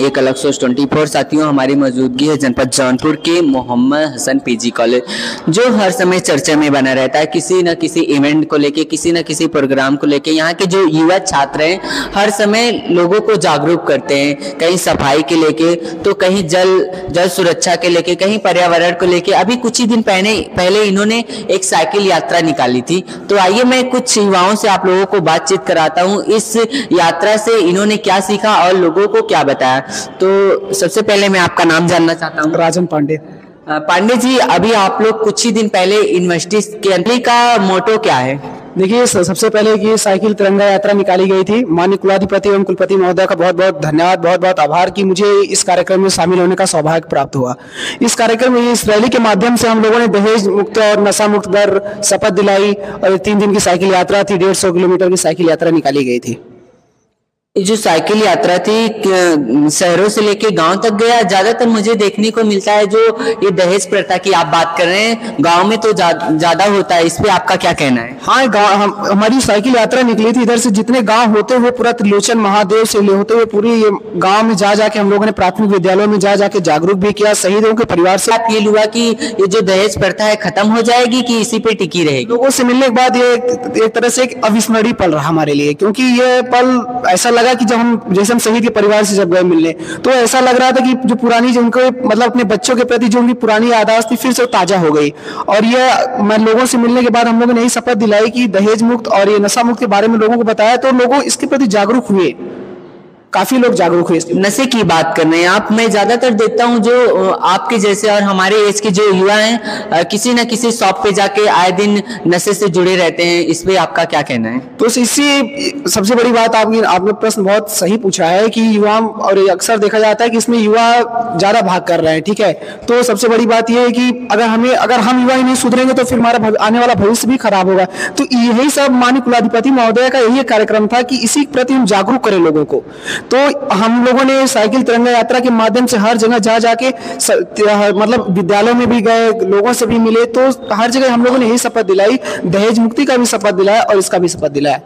एक अलग सोच 24 साथियों, हमारी मौजूदगी है जनपद जौनपुर के मोहम्मद हसन पीजी कॉलेज, जो हर समय चर्चा में बना रहता है किसी न किसी इवेंट को लेके, किसी न किसी प्रोग्राम को लेके। यहाँ के जो युवा छात्र हैं हर समय लोगों को जागरूक करते हैं, कहीं सफाई के लेके तो कहीं जल सुरक्षा के लेके, कहीं पर्यावरण को लेके। अभी कुछ ही दिन पहले इन्होंने एक साइकिल यात्रा निकाली थी। तो आइए मैं कुछ युवाओं से आप लोगों को बातचीत कराता हूँ, इस यात्रा से इन्होंने क्या सीखा और लोगों को क्या बताया। तो सबसे पहले मैं आपका नाम जानना चाहता हूँ। राजन पांडे। पांडे जी, अभी आप लोग कुछ ही दिन पहले यूनिवर्सिटी के एंट्री का मोटो क्या है? देखिए, सबसे पहले कि साइकिल तिरंगा यात्रा निकाली गई थी। माननीय कुलाधिपति एवं कुलपति महोदय का बहुत बहुत धन्यवाद, बहुत बहुत आभार कि मुझे इस कार्यक्रम में शामिल होने का सौभाग्य प्राप्त हुआ। इस कार्यक्रम में, इस रैली के माध्यम से हम लोगों ने दहेज मुक्त और नशा मुक्त दर शपथ दिलाई और 3 दिन की साइकिल यात्रा थी। 150 किलोमीटर की साइकिल यात्रा निकाली गई थी। ये जो साइकिल यात्रा थी शहरों से लेके गांव तक गया। ज्यादातर मुझे देखने को मिलता है जो ये दहेज प्रथा की आप बात कर रहे हैं, गांव में तो ज्यादा होता है। इस पे आपका क्या कहना है? हाँ, हमारी साइकिल यात्रा निकली थी। इधर से जितने गांव होते हुए पूरा त्रिलोचन महादेव से होते हुए पूरी ये गांव में जा जाके हम लोगों ने प्राथमिक विद्यालयों में जा जाके जागरूक भी किया। शहीदों के परिवार से आप ये हुआ कि ये जो दहेज प्रथा है खत्म हो जाएगी कि इसी पे टिकी रहेगी? लोगों से मिलने के बाद ये एक तरह से एक अविस्मरणीय पल रहा हमारे लिए, क्योंकि ये पल ऐसा लगा कि जब हम शहीद के परिवार से जब गए मिलने, तो ऐसा लग रहा था कि जो पुरानी, जो उनको मतलब अपने बच्चों के प्रति जो उनकी पुरानी याददाश्त थी फिर से ताजा हो गई। और ये मैं लोगों से मिलने के बाद हम लोगों ने यही शपथ दिलाई कि दहेज मुक्त और ये नशा मुक्त के बारे में लोगों को बताया, तो लोग इसके प्रति जागरूक हुए। काफी लोग जागरूक हुए। नशे की बात कर रहे हैं आप, मैं ज्यादातर देखता हूं जो आपके जैसे और हमारे एज के जो युवा हैं किसी न किसी शॉप पे जाके आए दिन नशे से जुड़े रहते हैं। इस पे आपका क्या कहना है? तो इससे सबसे बड़ी बात, आपने प्रश्न बहुत सही पूछा है कि युवा, और अक्सर देखा जाता है कि इसमें युवा ज्यादा भाग कर रहे हैं। ठीक है, तो सबसे बड़ी बात यह है कि अगर हम युवा ही नहीं सुधरेंगे तो फिर हमारा आने वाला भविष्य भी खराब होगा। तो यही सब माननीय कुलाधिपति महोदय का यही कार्यक्रम था कि इसी प्रति हम जागरूक करें लोगों को। तो हम लोगों ने साइकिल तिरंगा यात्रा के माध्यम से हर जगह जा जाके मतलब विद्यालयों में भी गए, लोगों से भी मिले, तो हर जगह हम लोगों ने यही शपथ दिलाई, दहेज मुक्ति का भी शपथ दिलाया और इसका भी शपथ दिलाया।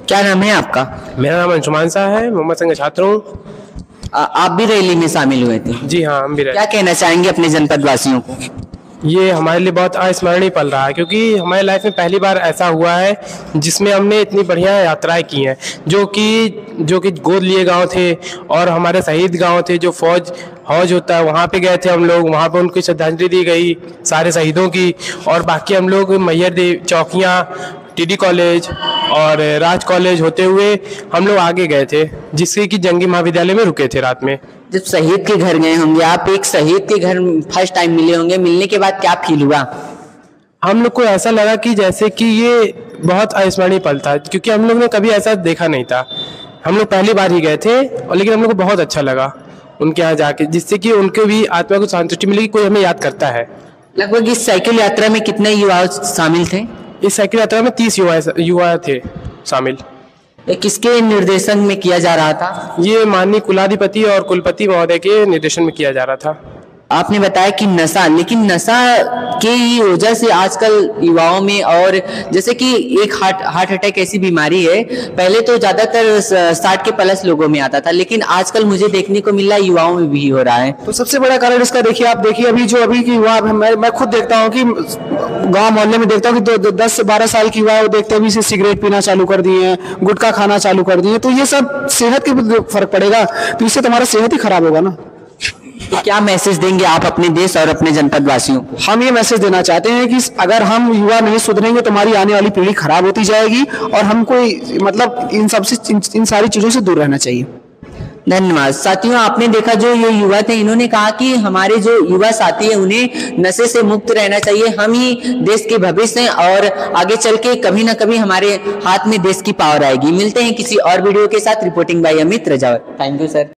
क्या नाम है आपका? मेरा नाम अंशुमान शाह है, मोहम्मद संघ छात्र हूँ। आप भी रैली में शामिल हुए थे? जी हाँ, हम भी। क्या कहना चाहेंगे अपने जनपद वासियों को? ये हमारे लिए बहुत अविस्मरणीय पल रहा है, क्योंकि हमारी लाइफ में पहली बार ऐसा हुआ है जिसमें हमने इतनी बढ़िया यात्राएं की हैं, जो कि गोद लिए गांव थे और हमारे शहीद गांव थे, जो हौज होता है वहाँ पे गए थे हम लोग। वहाँ पे उनको श्रद्धांजलि दी गई सारे शहीदों की। और बाकी हम लोग मैयर देव चौकियाँ, टीडी कॉलेज और राज कॉलेज होते हुए हम लोग आगे गए थे, जिससे कि जंगी महाविद्यालय में रुके थे रात में। जब शहीद के घर गए होंगे आप, एक शहीद के घर फर्स्ट टाइम मिले होंगे, मिलने के बाद क्या फील हुआ? हम लोग को ऐसा लगा कि जैसे कि ये बहुत अविस्मरणीय पल था, क्योंकि हम लोग ने कभी ऐसा देखा नहीं था। हम लोग पहली बार ही गए थे, और लेकिन हम लोग को बहुत अच्छा लगा उनके यहाँ जाके, जिससे कि उनके भी आत्मा को संतुष्टि मिली, कोई हमें याद करता है। लगभग इस साइकिल यात्रा में कितने युवा शामिल थे? इस साइकिल यात्रा में 30 युवा थे शामिल। किसके निर्देशन में किया जा रहा था? ये माननीय कुलाधिपति और कुलपति महोदय के निर्देशन में किया जा रहा था। आपने बताया कि नशा, लेकिन नशा के ही वजह से आजकल युवाओं में, और जैसे कि एक हार्ट अटैक ऐसी बीमारी है, पहले तो ज्यादातर 60 के प्लस लोगों में आता था, लेकिन आजकल मुझे देखने को मिल रहा है युवाओं में भी हो रहा है। तो सबसे बड़ा कारण इसका देखिए, आप देखिए अभी की युवा, मैं खुद देखता हूँ कि गाँव मोहल्ले में देखता हूँ कि 10 से 12 साल की युवा देखते हैं अभी सिगरेट पीना चालू कर दिए हैं, गुटखा खाना चालू कर दिए हैं। तो ये सब सेहत के फर्क पड़ेगा, तो इससे तुम्हारा सेहत ही खराब होगा ना। तो क्या मैसेज देंगे आप अपने देश और अपने जनपद वासियों को? हम ये मैसेज देना चाहते हैं कि अगर हम युवा नहीं सुधरेंगे तो हमारी आने वाली पीढ़ी खराब होती जाएगी, और हमको मतलब इन सारी चीजों से दूर रहना चाहिए। धन्यवाद। साथियों, आपने देखा जो ये युवा थे, इन्होंने कहा कि हमारे जो युवा साथी है उन्हें नशे से मुक्त रहना चाहिए। हम ही देश के भविष्य हैं और आगे चल के कभी ना कभी हमारे हाथ में देश की पावर आएगी। मिलते हैं किसी और वीडियो के साथ। Reporting by Amit Rajawat. Thank you sir.